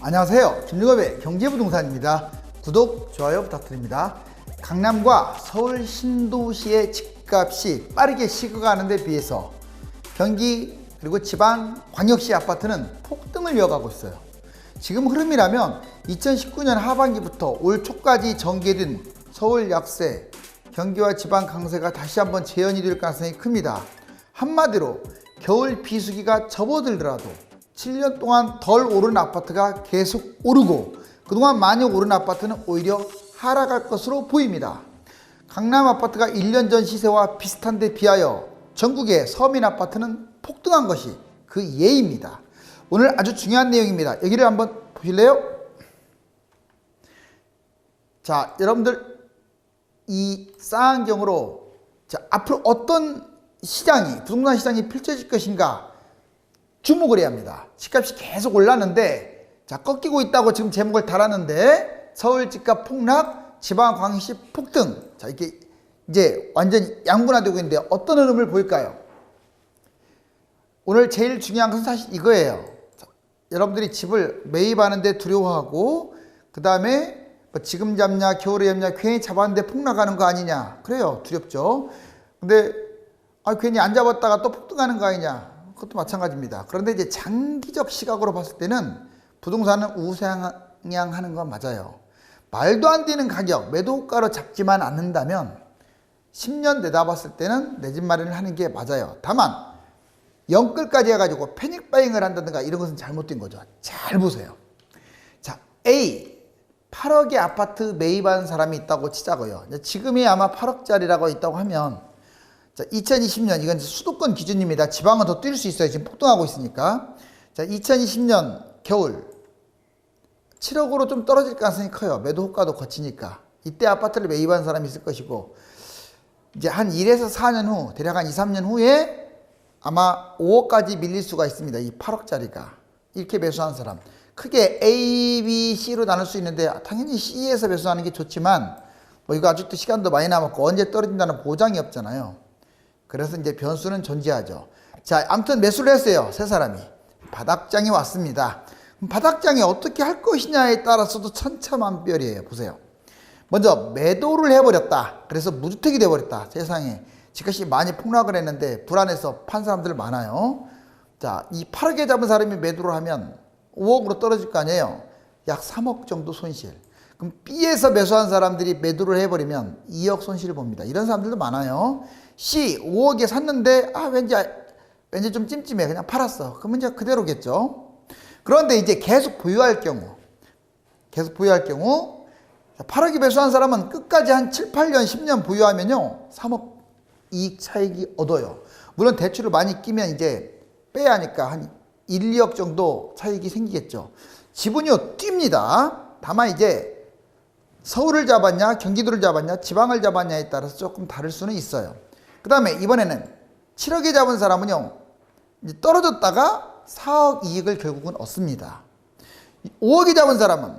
안녕하세요. 김능업의 경제부동산입니다. 구독, 좋아요 부탁드립니다. 강남과 서울 신도시의 집값이 빠르게 식어가는 데 비해서 경기 그리고 지방 광역시 아파트는 폭등을 이어가고 있어요. 지금 흐름이라면 2019년 하반기부터 올 초까지 전개된 서울 약세, 경기와 지방 강세가 다시 한번 재현이 될 가능성이 큽니다. 한마디로 겨울 비수기가 접어들더라도 7년 동안 덜 오른 아파트가 계속 오르고 그동안 많이 오른 아파트는 오히려 하락할 것으로 보입니다. 강남 아파트가 1년 전 시세와 비슷한 데 비하여 전국의 서민 아파트는 폭등한 것이 그 예입니다. 오늘 아주 중요한 내용입니다. 여기를 한번 보실래요? 자, 여러분들 이 쌍안경으로 앞으로 어떤 시장이, 부동산 시장이 펼쳐질 것인가 주목을 해야 합니다. 집값이 계속 올랐는데 꺾이고 있다고 지금 제목을 달았는데 서울 집값 폭락, 지방 광역시 폭등. 이게 이제 완전히 양분화되고 있는데 어떤 흐름을 보일까요? 오늘 제일 중요한 것은 사실 이거예요. 여러분들이 집을 매입하는데 두려워하고 그 다음에 지금 잡냐 겨울에 잡냐 괜히 잡았는데 폭락하는 거 아니냐. 그래요. 두렵죠. 근데 괜히 안 잡았다가 또 폭등하는 거 아니냐. 그것도 마찬가지입니다. 그런데 이제 장기적 시각으로 봤을 때는 부동산은 우상향하는 건 맞아요. 말도 안 되는 가격, 매도가로 잡지만 않는다면 10년 내다봤을 때는 내 집 마련을 하는 게 맞아요. 다만 영끌까지 해가지고 패닉바잉을 한다든가 이런 것은 잘못된 거죠. 잘 보세요. 자, A 8억의 아파트 매입한 사람이 있다고 치자고요. 지금이 아마 8억짜리라고 있다고 하면 자, 2020년, 이건 수도권 기준입니다. 지방은 더 뛸 수 있어요. 지금 폭등하고 있으니까. 자, 2020년 겨울 7억으로 좀 떨어질 가능성이 커요. 매도 호가도 거치니까. 이때 아파트를 매입한 사람이 있을 것이고, 이제 한 1에서 4년 후, 대략 한 2, 3년 후에 아마 5억까지 밀릴 수가 있습니다. 이 8억짜리가. 이렇게 매수한 사람. 크게 A, B, C로 나눌 수 있는데, 당연히 C에서 매수하는 게 좋지만, 이거 아직도 시간도 많이 남았고, 언제 떨어진다는 보장이 없잖아요. 그래서 이제 변수는 존재하죠. 자, 아무튼 매수를 했어요. 세 사람이. 바닥장이 왔습니다. 바닥장이 어떻게 할 것이냐에 따라서도 천차만별이에요. 보세요. 먼저 매도를 해버렸다. 그래서 무주택이 돼버렸다. 세상에. 집값이 많이 폭락을 했는데 불안해서 판 사람들 많아요. 자, 이 8억에 잡은 사람이 매도를 하면 5억으로 떨어질 거 아니에요. 약 3억 정도 손실. 그럼 B에서 매수한 사람들이 매도를 해버리면 2억 손실을 봅니다. 이런 사람들도 많아요. C 5억에 샀는데 왠지 좀 찜찜해. 그냥 팔았어. 그러면 이제 그대로겠죠. 그런데 이제 계속 보유할 경우 8억에 매수한 사람은 끝까지 한 7, 8년, 10년 보유하면요 3억 이익 차익이 얻어요. 물론 대출을 많이 끼면 이제 빼야 하니까 한 1, 2억 정도 차익이 생기겠죠. 지분이요 뜁니다. 다만 이제 서울을 잡았냐 경기도를 잡았냐 지방을 잡았냐에 따라서 조금 다를 수는 있어요. 그 다음에 이번에는 7억에 잡은 사람은요 이제 떨어졌다가 4억 이익을 결국은 얻습니다. 5억에 잡은 사람은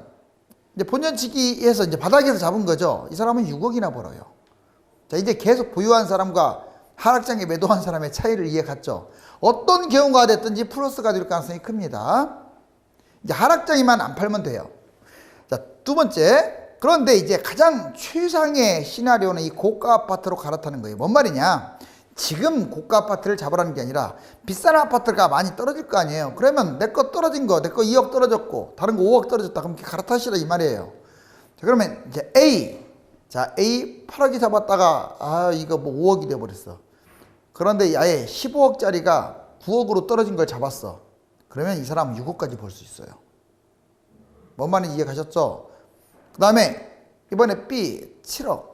이제 본전치기해서 이제 바닥에서 잡은 거죠. 이 사람은 6억이나 벌어요. 자, 이제 계속 보유한 사람과 하락장에 매도한 사람의 차이를 이해갔죠. 어떤 경우가 됐든지 플러스가 될 가능성이 큽니다. 이제 하락장에만 안 팔면 돼요. 자, 두 번째. 그런데 이제 가장 최상의 시나리오는 이 고가 아파트로 갈아타는 거예요. 뭔 말이냐? 지금 고가 아파트를 잡으라는 게 아니라 비싼 아파트가 많이 떨어질 거 아니에요. 그러면 내 거 떨어진 거, 내 거 2억 떨어졌고 다른 거 5억 떨어졌다. 그럼 갈아타시라 이 말이에요. 자, 그러면 이제 A. 자, A 8억이 잡았다가 이거 뭐 5억이 돼버렸어. 그런데 아예 15억짜리가 9억으로 떨어진 걸 잡았어. 그러면 이 사람은 6억까지 벌 수 있어요. 뭔 말인지 이해 가셨죠? 그 다음에 이번에 B 7억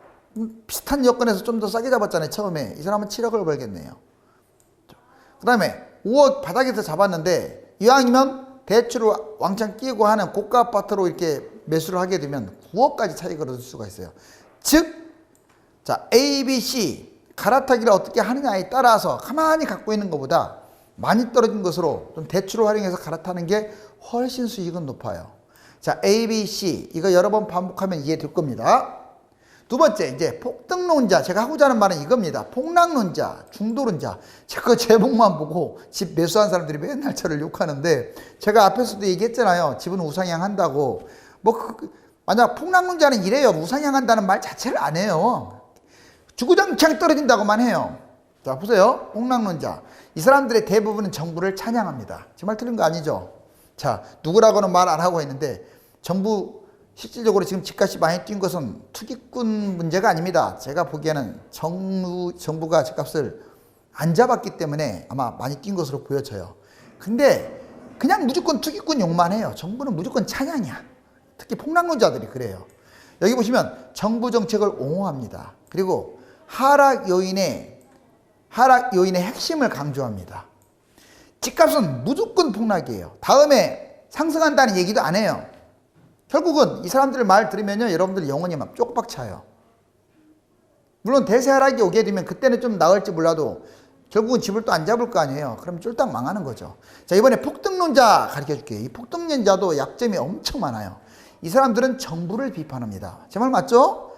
비슷한 여건에서 좀 더 싸게 잡았잖아요. 처음에 이 사람은 7억을 벌겠네요. 그 다음에 5억 바닥에서 잡았는데 이왕이면 대출을 왕창 끼고 하는 고가 아파트로 이렇게 매수를 하게 되면 9억까지 차익을 얻을 수가 있어요. 즉 자, A, B, C 갈아타기를 어떻게 하느냐에 따라서 가만히 갖고 있는 것보다 많이 떨어진 것으로 좀 대출을 활용해서 갈아타는 게 훨씬 수익은 높아요. 자, A, B, C 이거 여러 번 반복하면 이해될 겁니다. 두 번째, 이제 폭등론자. 제가 하고자 하는 말은 이겁니다. 폭락론자, 중도론자. 제가 제목만 보고 집 매수한 사람들이 맨날 저를 욕하는데, 제가 앞에서도 얘기했잖아요. 집은 우상향한다고. 만약 폭락론자는 이래요. 우상향한다는 말 자체를 안 해요. 주구장창 떨어진다고만 해요. 자, 보세요. 폭락론자. 이 사람들의 대부분은 정부를 찬양합니다. 제 말 틀린 거 아니죠? 자, 누구라고는 말 안 하고 있는데, 정부 실질적으로 지금 집값이 많이 뛴 것은 투기꾼 문제가 아닙니다. 제가 보기에는 정부가 집값을 안 잡았기 때문에 아마 많이 뛴 것으로 보여져요. 근데 그냥 무조건 투기꾼 욕만 해요. 정부는 무조건 찬양이야. 특히 폭락론자들이 그래요. 여기 보시면 정부 정책을 옹호합니다. 그리고 하락 요인의 핵심을 강조합니다. 집값은 무조건 폭락이에요. 다음에 상승한다는 얘기도 안 해요. 결국은 이 사람들 말 들으면요, 여러분들 영혼이 막 쪽박 차요. 물론 대세 하락이 오게 되면 그때는 좀 나을지 몰라도 결국은 집을 또 안 잡을 거 아니에요. 그럼 쫄딱 망하는 거죠. 자, 이번에 폭등론자 가르쳐 줄게요. 이 폭등론자도 약점이 엄청 많아요. 이 사람들은 정부를 비판합니다. 제 말 맞죠?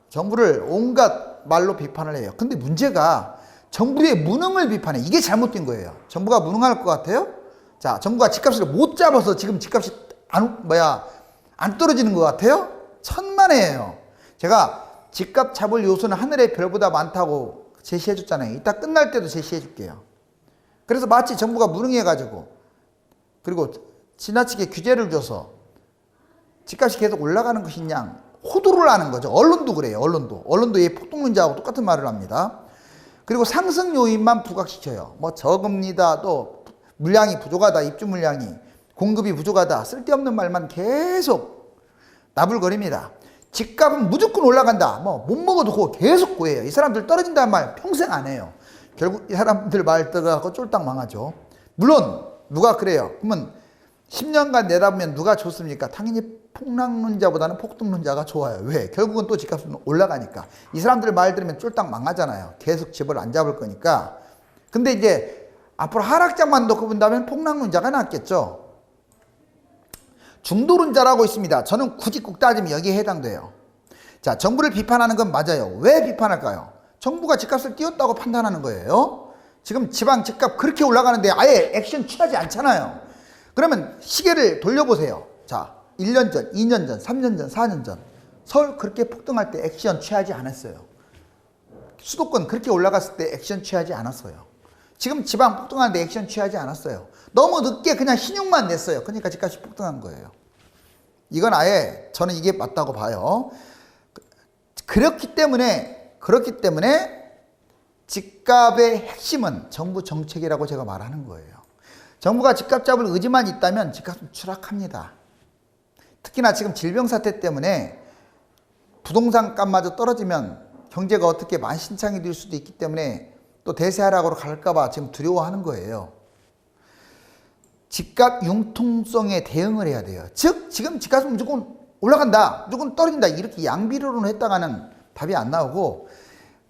정부를 온갖 말로 비판을 해요. 근데 문제가 정부의 무능을 비판해. 이게 잘못된 거예요. 정부가 무능할 것 같아요? 자, 정부가 집값을 못 잡아서 지금 집값이 안 떨어지는 것 같아요? 천만에요. 제가 집값 잡을 요소는 하늘의 별보다 많다고 제시해 줬잖아요. 이따 끝날 때도 제시해 줄게요. 그래서 마치 정부가 무능해가지고, 그리고 지나치게 규제를 줘서 집값이 계속 올라가는 것이냐 호도를 하는 거죠. 언론도 그래요. 언론도 이 폭등론자하고 똑같은 말을 합니다. 그리고 상승 요인만 부각시켜요. 뭐 저금리다, 또 물량이 부족하다, 입주 물량이, 공급이 부족하다, 쓸데없는 말만 계속 나불거립니다. 집값은 무조건 올라간다. 뭐 못 먹어도 그거 계속 고해요. 이 사람들 떨어진다는 말 평생 안 해요. 결국 이 사람들 말 들어가고 쫄딱 망하죠. 물론 누가 그래요. 그러면 10년간 내다보면 누가 좋습니까? 당연히 폭락론자보다는 폭등론자가 좋아요. 왜? 결국은 또 집값은 올라가니까. 이 사람들 말 들으면 쫄딱 망하잖아요. 계속 집을 안 잡을 거니까. 근데 이제 앞으로 하락장만 놓고 본다면 폭락론자가 낫겠죠. 중도론자라고 있습니다. 저는 굳이 꼭 따지면 여기에 해당돼요. 자, 정부를 비판하는 건 맞아요. 왜 비판할까요? 정부가 집값을 띄웠다고 판단하는 거예요. 지금 지방 집값 그렇게 올라가는데 아예 액션 취하지 않잖아요. 그러면 시계를 돌려보세요. 자, 1년 전, 2년 전, 3년 전, 4년 전 서울 그렇게 폭등할 때 액션 취하지 않았어요. 수도권 그렇게 올라갔을 때 액션 취하지 않았어요. 지금 지방 폭등하는데 액션 취하지 않았어요. 너무 늦게 그냥 신용만 냈어요. 그러니까 집값이 폭등한 거예요. 이건 아예 저는 이게 맞다고 봐요. 그렇기 때문에 집값의 핵심은 정부 정책이라고 제가 말하는 거예요. 정부가 집값 잡을 의지만 있다면 집값은 추락합니다. 특히나 지금 질병 사태 때문에 부동산 값마저 떨어지면 경제가 어떻게 만신창이 될 수도 있기 때문에 또 대세 하락으로 갈까봐 지금 두려워하는 거예요. 집값 융통성에 대응을 해야 돼요. 즉 지금 집값은 무조건 올라간다, 무조건 떨어진다, 이렇게 양비론을 했다가는 답이 안 나오고,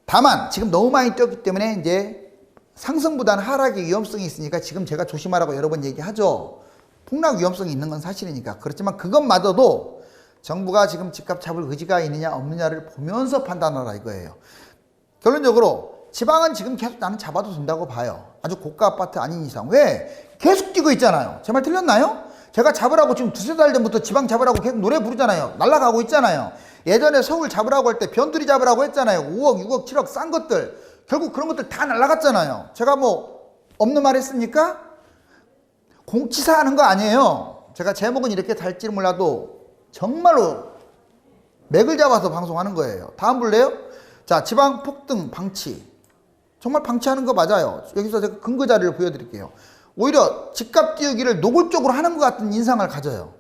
다만 지금 너무 많이 뛰었기 때문에 이제 상승보다는 하락의 위험성이 있으니까 지금 제가 조심하라고 여러 번 얘기하죠. 폭락 위험성이 있는 건 사실이니까. 그렇지만 그것마저도 정부가 지금 집값 잡을 의지가 있느냐 없느냐를 보면서 판단하라 이거예요. 결론적으로 지방은 지금 계속 나는 잡아도 된다고 봐요. 아주 고가 아파트 아닌 이상. 왜? 계속 뛰고 있잖아요. 제 말 틀렸나요? 제가 잡으라고 지금 두세 달 전부터 지방 잡으라고 계속 노래 부르잖아요. 날아가고 있잖아요. 예전에 서울 잡으라고 할 때 변두리 잡으라고 했잖아요. 5억, 6억, 7억 싼 것들. 결국 그런 것들 다 날아갔잖아요. 제가 뭐 없는 말 했습니까? 공치사 하는 거 아니에요. 제가 제목은 이렇게 달지 몰라도 정말로 맥을 잡아서 방송하는 거예요. 다음 볼래요? 자, 지방 폭등 방치. 정말 방치하는 거 맞아요. 여기서 제가 근거 자료를 보여드릴게요. 오히려 집값 띄우기를 노골적으로 하는 것 같은 인상을 가져요.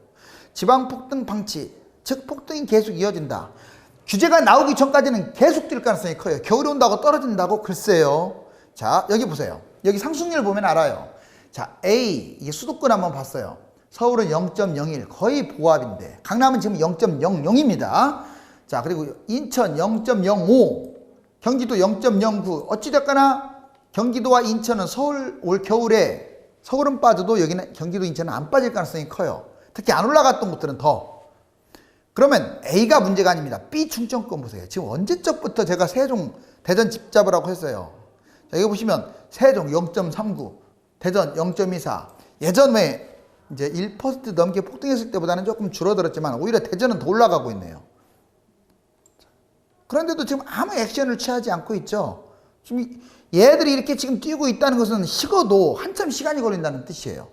지방 폭등 방치, 즉 폭등이 계속 이어진다. 규제가 나오기 전까지는 계속 뛸 가능성이 커요. 겨울이 온다고 떨어진다고? 글쎄요. 자, 여기 보세요. 여기 상승률 보면 알아요. 자, A, 이게 수도권 한번 봤어요. 서울은 0.01, 거의 보합인데, 강남은 지금 0.00입니다. 자, 그리고 인천 0.05, 경기도 0.09. 어찌됐거나 경기도와 인천은 올 겨울에 서울은 빠져도 여기는 경기도 인천은 안 빠질 가능성이 커요. 특히 안 올라갔던 곳들은 더. 그러면 A가 문제가 아닙니다. B 충청권 보세요. 지금 언제적부터 제가 세종, 대전 집 잡으라고 했어요. 자, 여기 보시면 세종 0.39, 대전 0.24. 예전에 이제 1% 넘게 폭등했을 때보다는 조금 줄어들었지만 오히려 대전은 더 올라가고 있네요. 그런데도 지금 아무 액션을 취하지 않고 있죠. 지금 얘들이 이렇게 지금 뛰고 있다는 것은 식어도 한참 시간이 걸린다는 뜻이에요.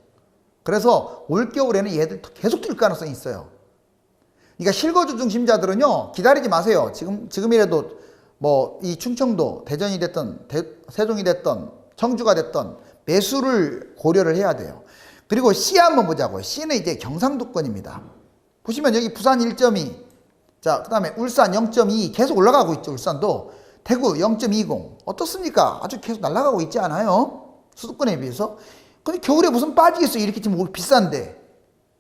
그래서 올겨울에는 얘들 계속 뛸 가능성이 있어요. 그러니까 실거주 중심자들은요, 기다리지 마세요. 지금이라도 뭐 이 충청도, 대전이 됐던, 세종이 됐던, 청주가 됐던 매수를 고려를 해야 돼요. 그리고 C 한번 보자고요. C는 이제 경상도권입니다. 보시면 여기 부산 1.2, 자, 그 다음에 울산 0.2 계속 올라가고 있죠. 울산도. 대구 0.20 어떻습니까? 아주 계속 날아가고 있지 않아요? 수도권에 비해서. 근데 겨울에 무슨 빠지겠어요? 이렇게 지금 비싼데.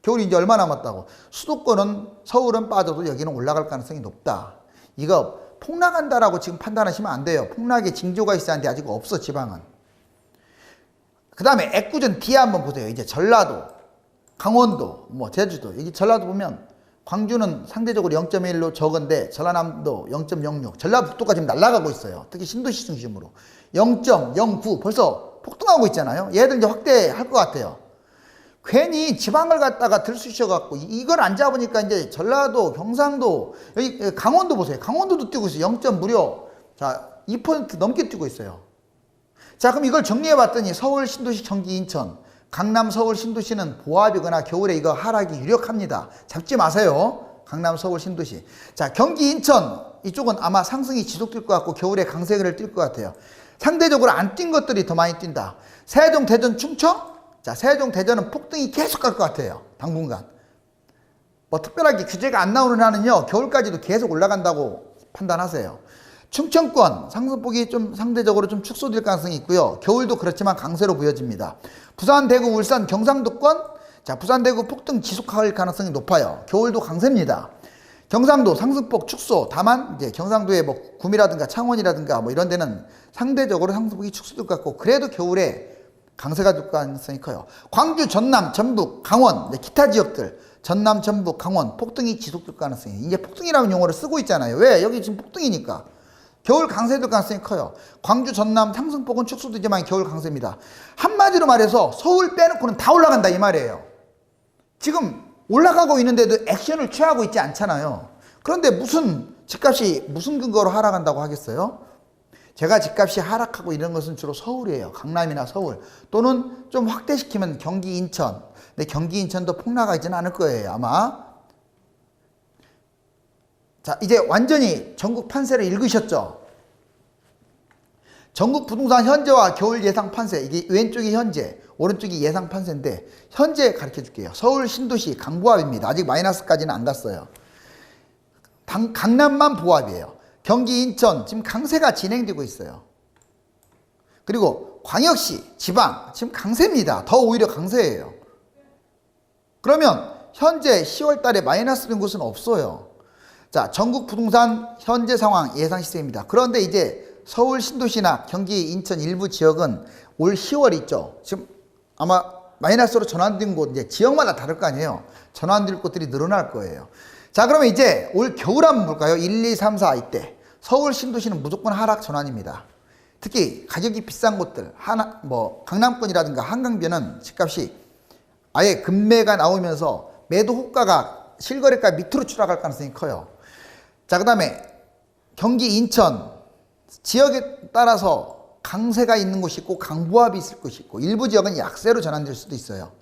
겨울이 이제 얼마 남았다고. 수도권은, 서울은 빠져도 여기는 올라갈 가능성이 높다. 이거 폭락한다라고 지금 판단하시면 안 돼요. 폭락의 징조가 있어야 하는데 아직 없어, 지방은. 그 다음에 애꿎은 D 한번 보세요. 이제 전라도, 강원도, 뭐 제주도. 여기 전라도 보면 광주는 상대적으로 0.1로 적은데 전라남도 0.06, 전라북도가 지금 날아가고 있어요. 특히 신도시 중심으로 0.09 벌써 폭등하고 있잖아요. 얘들 이제 확대할 것 같아요. 괜히 지방을 갖다가 들쑤셔갖고 이걸 안 잡으니까 이제 전라도, 경상도, 여기 강원도 보세요. 강원도도 뛰고 있어요. 0. 무려 자 2% 넘게 뛰고 있어요. 자, 그럼 이걸 정리해봤더니 서울, 신도시, 경기, 인천, 강남, 서울, 신도시는 보합이거나 겨울에 이거 하락이 유력합니다. 잡지 마세요. 강남, 서울, 신도시. 자, 경기, 인천 이쪽은 아마 상승이 지속될 것 같고 겨울에 강세를 뛸 것 같아요. 상대적으로 안 뛴 것들이 더 많이 뛴다. 세종, 대전, 충청. 자, 세종, 대전은 폭등이 계속 갈 것 같아요. 당분간. 뭐 특별하게 규제가 안 나오는 한은요, 겨울까지도 계속 올라간다고 판단하세요. 충청권 상승폭이 좀 상대적으로 좀 축소될 가능성이 있고요. 겨울도 그렇지만 강세로 보여집니다. 부산, 대구, 울산, 경상도권. 자, 부산, 대구 폭등 지속할 가능성이 높아요. 겨울도 강세입니다. 경상도 상승폭 축소. 다만 이제 경상도의 뭐 구미라든가 창원이라든가 뭐 이런 데는 상대적으로 상승폭이 축소될 것 같고 그래도 겨울에 강세가 될 가능성이 커요. 광주, 전남, 전북, 강원, 기타 지역들 전남, 전북, 강원 폭등이 지속될 가능성이 이제 폭등이라는 용어를 쓰고 있잖아요. 왜? 여기 지금 폭등이니까. 겨울 강세될 가능성이 커요. 광주, 전남 상승폭은 축소되지만 겨울 강세입니다. 한마디로 말해서 서울 빼놓고는 다 올라간다 이 말이에요. 지금 올라가고 있는데도 액션을 취하고 있지 않잖아요. 그런데 무슨 집값이 무슨 근거로 하락한다고 하겠어요? 제가 집값이 하락하고 이런 것은 주로 서울이에요. 강남이나 서울. 또는 좀 확대시키면 경기, 인천. 근데 경기, 인천도 폭락하지는 않을 거예요. 아마. 자, 이제 완전히 전국 판세를 읽으셨죠? 전국 부동산 현재와 겨울 예상 판세. 이게 왼쪽이 현재, 오른쪽이 예상 판세인데 현재 가르쳐 줄게요. 서울, 신도시 강보합입니다. 아직 마이너스까지는 안 갔어요. 강남만 보합이에요. 경기, 인천 지금 강세가 진행되고 있어요. 그리고 광역시, 지방 지금 강세입니다. 더 오히려 강세예요. 그러면 현재 10월 달에 마이너스 된 곳은 없어요. 자, 전국 부동산 현재 상황 예상 시세입니다. 그런데 이제 서울, 신도시나 경기, 인천 일부 지역은 올 10월 있죠. 지금 아마 마이너스로 전환된 곳 이제 지역마다 다를 거 아니에요. 전환될 곳들이 늘어날 거예요. 자, 그러면 이제 올 겨울 한번 볼까요? 1, 2, 3, 4 이때. 서울, 신도시는 무조건 하락 전환입니다. 특히 가격이 비싼 곳들, 강남권이라든가 한강변은 집값이 아예 급매가 나오면서 매도 호가가 실거래가 밑으로 추락할 가능성이 커요. 자, 그 다음에 경기, 인천 지역에 따라서 강세가 있는 곳이 있고 강보합이 있을 곳이 있고 일부 지역은 약세로 전환될 수도 있어요.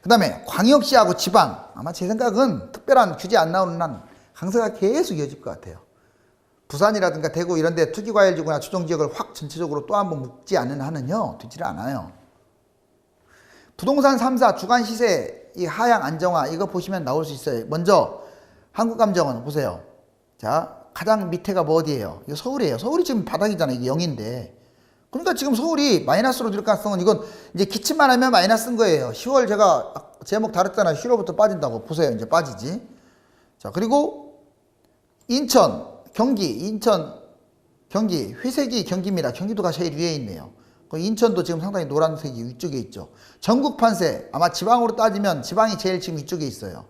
그 다음에 광역시하고 지방 아마 제 생각은 특별한 규제 안 나오는 한 강세가 계속 이어질 것 같아요. 부산이라든가 대구 이런 데 투기과열지구나 조정지역을 확 전체적으로 또 한번 묶지 않는 한은요 되지를 않아요. 부동산 3사 주간 시세 이 하향 안정화 이거 보시면 나올 수 있어요. 먼저 한국감정원 보세요. 자, 가장 밑에가 뭐 어디예요? 이거 서울이에요. 서울이 지금 바닥이잖아요. 이게 0인데. 그러니까 지금 서울이 마이너스로 될 가능성은 이건 이제 기침만 하면 마이너스인 거예요. 10월 제가 제목 다뤘잖아요. 10월부터 빠진다고. 보세요. 이제 빠지지. 자, 그리고 인천, 경기, 경기, 회색이 경기입니다. 경기도가 제일 위에 있네요. 인천도 지금 상당히 노란색이 위쪽에 있죠. 전국 판세, 아마 지방으로 따지면 지방이 제일 지금 위쪽에 있어요.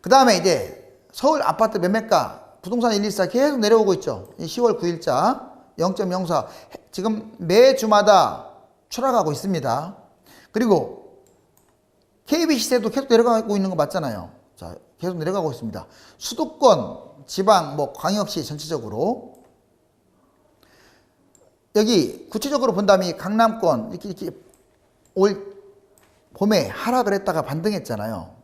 그 다음에 이제 서울 아파트 매매가 부동산 114 계속 내려오고 있죠. 10월 9일자 0.04 지금 매주마다 추락하고 있습니다. 그리고 KB 시세도 계속 내려가고 있는 거 맞잖아요. 자, 계속 내려가고 있습니다. 수도권, 지방, 뭐 광역시 전체적으로 여기 구체적으로 본다면 강남권 이렇게 올 봄에 하락을 했다가 반등했잖아요.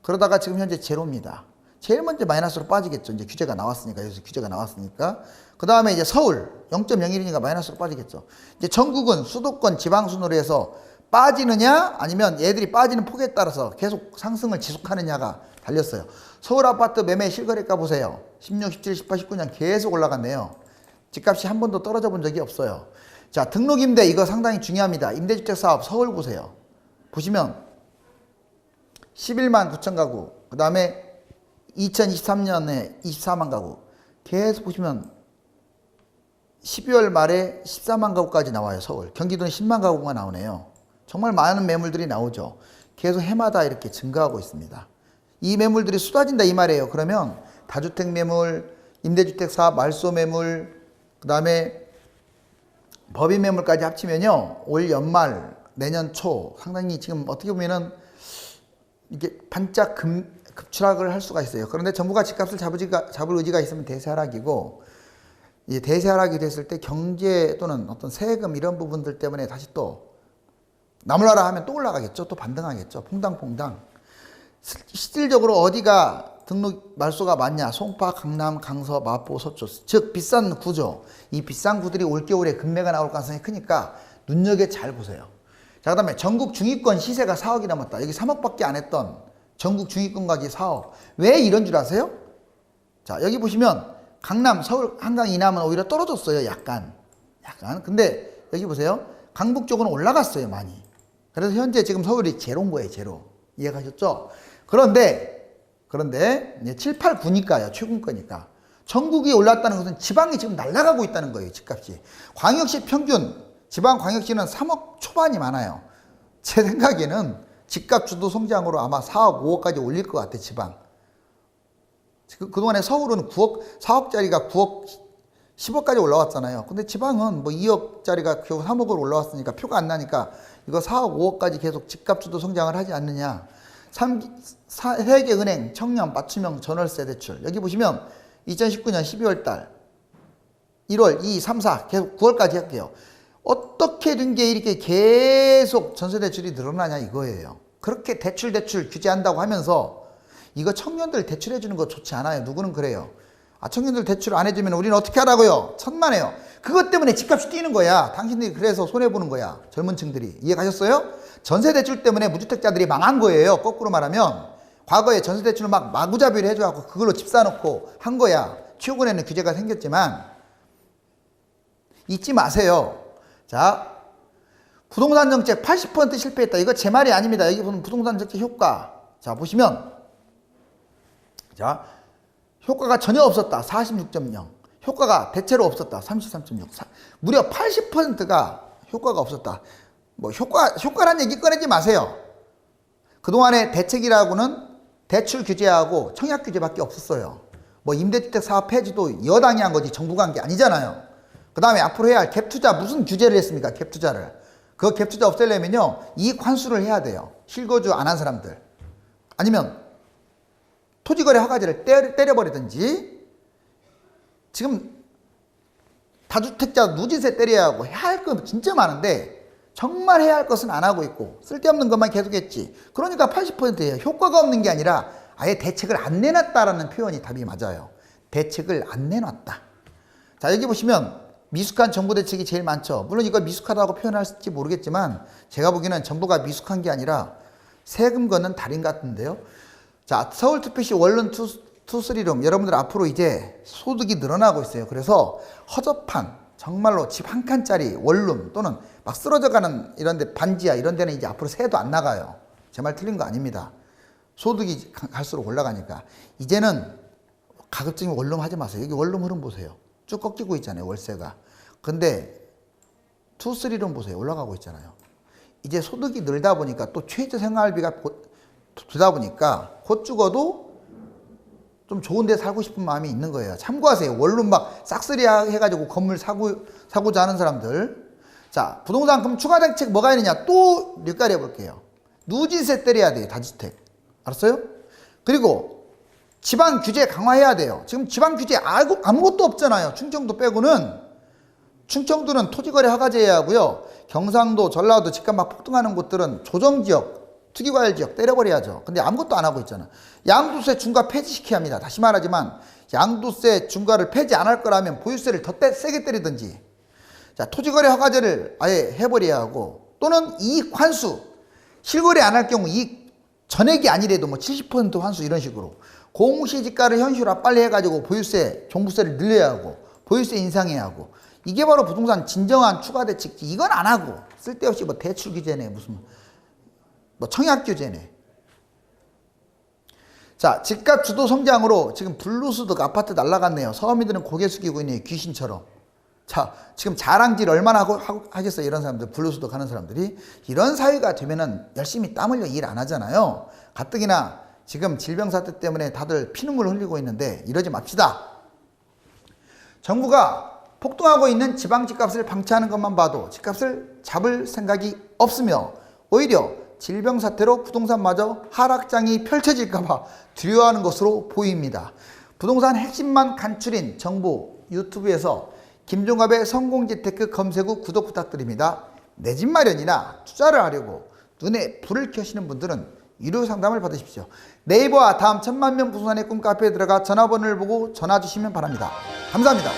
그러다가 지금 현재 제로입니다. 제일 먼저 마이너스로 빠지겠죠. 이제 규제가 나왔으니까. 여기서 규제가 나왔으니까. 그 다음에 이제 서울 0.01이니까 마이너스로 빠지겠죠. 이제 전국은 수도권 지방 순으로 해서 빠지느냐 아니면 얘들이 빠지는 폭에 따라서 계속 상승을 지속하느냐가 달렸어요. 서울 아파트 매매 실거래가 보세요. 16, 17, 18, 19년 계속 올라갔네요. 집값이 한 번도 떨어져 본 적이 없어요. 자, 등록임대 이거 상당히 중요합니다. 임대주택 사업 서울 보세요. 보시면 11만 9천 가구, 그 다음에 2023년에 24만 가구, 계속 보시면 12월 말에 14만 가구까지 나와요. 서울. 경기도는 10만 가구가 나오네요. 정말 많은 매물들이 나오죠. 계속 해마다 이렇게 증가하고 있습니다. 이 매물들이 쏟아진다 이 말이에요. 그러면 다주택 매물, 임대주택 사업, 말소 매물, 그 다음에 법인 매물까지 합치면요, 올 연말 내년 초 상당히 지금 어떻게 보면은 이게 반짝 급추락을 할 수가 있어요. 그런데 정부가 집값을 잡을 의지가 있으면 대세 하락이고, 이 대세 하락이 됐을 때 경제 또는 어떤 세금 이런 부분들 때문에 다시 또 나물나라 하면 또 올라가겠죠. 또 반등하겠죠. 퐁당퐁당. 실질적으로 어디가 등록 말소가 많냐? 송파, 강남, 강서, 마포, 서초. 즉 비싼 구조. 이 비싼 구들이 올겨울에 급매가 나올 가능성이 크니까 눈여겨 잘 보세요. 자, 그 다음에 전국 중위권 시세가 4억이 넘었다. 여기 3억밖에 안 했던 전국 중위권 가격이 4억. 왜 이런 줄 아세요? 자, 여기 보시면 강남, 서울, 한강 이남은 오히려 떨어졌어요. 약간. 근데 여기 보세요. 강북 쪽은 올라갔어요. 많이. 그래서 현재 지금 서울이 제로인 거예요. 제로. 이해가셨죠? 그런데 이제 7, 8, 9니까요. 최고가니까. 전국이 올랐다는 것은 지방이 지금 날아가고 있다는 거예요. 집값이. 광역시 평균, 지방 광역시는 3억 초반이 많아요. 제 생각에는 집값 주도 성장으로 아마 4억, 5억까지 올릴 것 같아, 지방. 그동안에 서울은 9억, 4억짜리가 9억, 10억까지 올라왔잖아요. 근데 지방은 뭐 2억짜리가 겨우 3억으로 올라왔으니까 표가 안 나니까 이거 4억, 5억까지 계속 집값 주도 성장을 하지 않느냐. 세계은행 청년 맞춤형 전월세 대출. 여기 보시면 2019년 12월 달, 1월, 2, 3, 4, 계속 9월까지 할게요. 어떻게 된 게 이렇게 계속 전세 대출이 늘어나냐 이거예요. 그렇게 대출 규제한다고 하면서 이거 청년들 대출해 주는 거 좋지 않아요. 누구는 그래요. 아, 청년들 대출 안 해주면 우리는 어떻게 하라고요? 천만에요. 그것 때문에 집값이 뛰는 거야. 당신들이 그래서 손해보는 거야. 젊은 층들이. 이해 가셨어요? 전세 대출 때문에 무주택자들이 망한 거예요. 거꾸로 말하면. 과거에 전세 대출을 막 마구잡이를 해줘갖고 그걸로 집 사놓고 한 거야. 최근에는 규제가 생겼지만 잊지 마세요. 자, 부동산 정책 80% 실패했다. 이거 제 말이 아닙니다. 여기 보면 부동산 정책 효과. 자, 보시면 자, 효과가 전혀 없었다. 46.0. 효과가 대체로 없었다. 33.6. 무려 80%가 효과가 없었다. 뭐 효과란 얘기 꺼내지 마세요. 그동안의 대책이라고는 대출 규제하고 청약 규제밖에 없었어요. 뭐 임대주택 사업 폐지도 여당이 한 거지 정부가 한 게 아니잖아요. 그 다음에 앞으로 해야 할 갭투자 무슨 규제를 했습니까? 갭투자를. 그 갭투자 없애려면요, 이익 환수를 해야 돼요. 실거주 안 한 사람들. 아니면 토지거래 허가제를 때려버리든지. 지금 다주택자 누진세 때려야 하고 해야 할 건 진짜 많은데 정말 해야 할 것은 안 하고 있고 쓸데없는 것만 계속했지. 그러니까 80%예요. 효과가 없는 게 아니라 아예 대책을 안 내놨다라는 표현이 답이 맞아요. 대책을 안 내놨다. 자, 여기 보시면 미숙한 정부 대책이 제일 많죠. 물론 이걸 미숙하다고 표현할지 모르겠지만 제가 보기에는 정부가 미숙한 게 아니라 세금 걷는 달인 같은데요. 자, 서울특별시 원룸 투쓰리룸 여러분들 앞으로 이제 소득이 늘어나고 있어요. 그래서 허접한 정말로 집 한 칸짜리 원룸 또는 막 쓰러져가는 이런 데 반지하 이런 데는 이제 앞으로 세도 안 나가요. 제 말 틀린 거 아닙니다. 소득이 갈수록 올라가니까 이제는 가급적이면 원룸 하지 마세요. 여기 원룸 흐름 보세요. 쭉 꺾이고 있잖아요. 월세가. 근데 투쓰리룸 보세요. 올라가고 있잖아요. 이제 소득이 늘다 보니까 또 최저 생활비가 들다 보니까 곧 죽어도 좀 좋은 데 살고 싶은 마음이 있는 거예요. 참고하세요. 원룸 막 싹쓸이 해가지고 건물 사고자 하는 사람들. 자, 부동산 그럼 추가 대책 뭐가 있느냐? 또 몇 가지 해볼게요. 누진세 때려야 돼요. 다주택. 알았어요? 그리고 지방 규제 강화해야 돼요. 지금 지방 규제 아무것도 없잖아요. 충청도 빼고는. 충청도는 토지거래 허가제해야 하고요. 경상도, 전라도 집값 막 폭등하는 곳들은 조정지역, 투기과열지역 때려버려야죠. 근데 아무것도 안 하고 있잖아. 양도세 중과 폐지시켜야 합니다. 다시 말하지만 양도세 중과를 폐지 안 할 거라면 보유세를 더 세게 때리든지, 자, 토지거래 허가제를 아예 해버려야 하고, 또는 이익 환수, 실거래 안 할 경우 이익 전액이 아니래도 뭐 70% 환수 이런 식으로 공시지가를 현실화 빨리 해가지고 보유세, 종부세를 늘려야 하고 보유세 인상해야 하고, 이게 바로 부동산 진정한 추가 대책지. 이건 안 하고 쓸데없이 뭐 대출 규제네, 무슨 뭐 청약 규제네. 자, 집값 주도 성장으로 지금 불루스득 아파트 날라갔네요. 서민들은 고개 숙이고 있네요. 귀신처럼. 자, 지금 자랑질 얼마나 하겠어요. 이런 사람들, 불루스득 하는 사람들이. 이런 사회가 되면은 열심히 땀 흘려 일 안 하잖아요. 가뜩이나 지금 질병 사태 때문에 다들 피눈물 흘리고 있는데 이러지 맙시다. 정부가 폭등하고 있는 지방 집값을 방치하는 것만 봐도 집값을 잡을 생각이 없으며, 오히려 질병 사태로 부동산마저 하락장이 펼쳐질까봐 두려워하는 것으로 보입니다. 부동산 핵심만 간추린 정부 유튜브에서 김종갑의 성공재테크 검색 후 구독 부탁드립니다. 내 집 마련이나 투자를 하려고 눈에 불을 켜시는 분들은 유료 상담을 받으십시오. 네이버와 다음 1000만 명 부동산의 꿈 카페에 들어가 전화번호를 보고 전화 주시면 바랍니다. 감사합니다.